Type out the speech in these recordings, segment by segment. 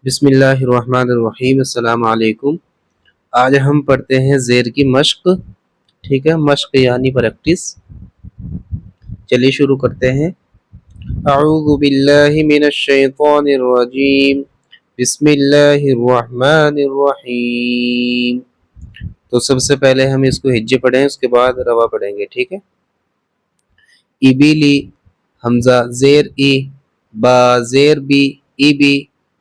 بسم اللہ الرحمن الرحیم۔ السلام علیکم۔ آج ہم پڑھتے ہیں زیر کی مشق، ٹھیک ہے، مشق یعنی پریکٹس۔ چلیے شروع کرتے ہیں۔ اعوذ باللہ من الشیطان الرجیم، بسم اللہ الرحمن الرحیم۔ تو سب سے پہلے ہم اس کو ہجے پڑھیں، اس کے بعد روا پڑھیں گے، ٹھیک ہے۔ ابیلی، حمزہ زیر ای، با زیر بی، ابی،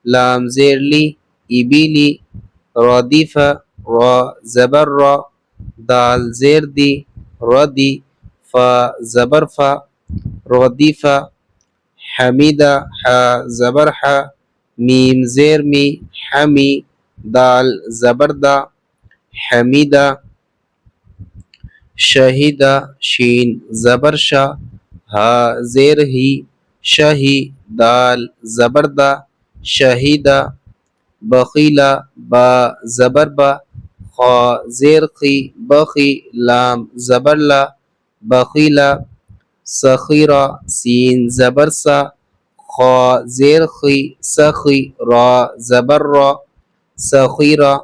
لام زیر لی، ابیلی، ردیفہ، را زبر را، دال زیر دی، ردی، فا زبر فا، ردیفہ، حمیدہ، حا زبر حا، میم زیر می، حمی، دال زبر دا، حمیدہ، شہیدہ، شین زبر شا، ہا زیر ہی، شہی، دال زبر دا، شہیدہ، بخیلہ، با زبر با، خا زیر خی، بخی، لام زبر لا، بخیلہ، سخیرہ، سین زبر سا، خا زیر خی، سخی، را زبر را، سخیرہ،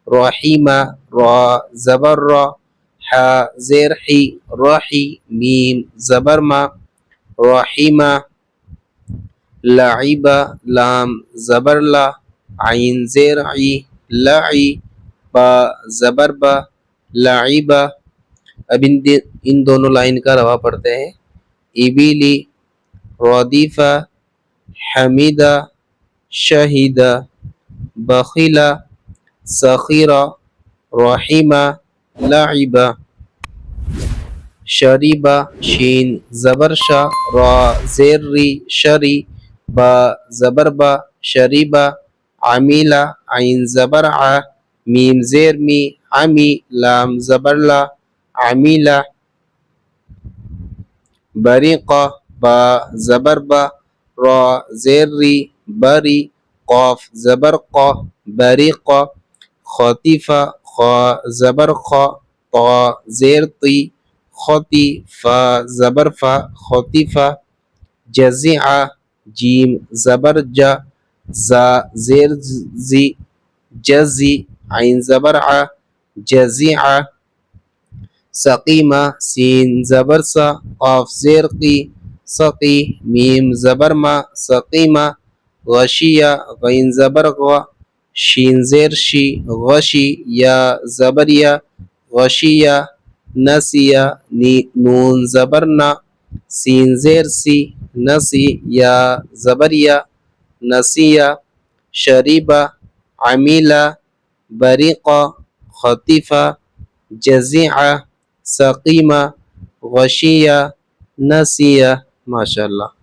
رحیمہ، را زبر را، حا زیر حی، رحی، میم زبر ما، رحیمہ، لعیبہ، لام زبر لا، عین زیر عی، لعی، با زبر با، لعیبہ۔ اب ان دونوں لائن کا روا پڑھتے ہیں۔ ابیلی، ردیفہ، حمیدہ، شہیدہ، بخیلہ، سخیرہ، رحیمہ، لعیبہ، شریبہ، شین زبر شا، را زیر ری، شری، با زبر با، شریبہ، عمیلہ، عین زبر ع، میم زیر می، عمی، لام زبر لا، عمیلہ، بریقہ، با زبر با، را زیر ری، بری، قاف زبر قا، بریقہ، خطیفہ، خا زبر خا، طا زیر طی، خطی، فا زبر فا، خطیفہ، جزیعہ، جیم زبر جا، زا زیر زی، جزی، عین زبر ع، جزیعہ، سقیمہ، سین زبر سا، قاف زیر قی، سقی، میم زبر ما، سقیمہ، غشیہ، غین زبر غا، شین زیر شی، غشی، یا زبر یا، غشیہ، نسیہ، نون زبر نا، سین زیر سی، نسی، یا زبر یا، نسیہ، شریبہ، عمیلہ، بریقہ، خطیفہ، جزیعہ، سقیمہ، غشیہ، نسیہ۔ ماشاء اللہ۔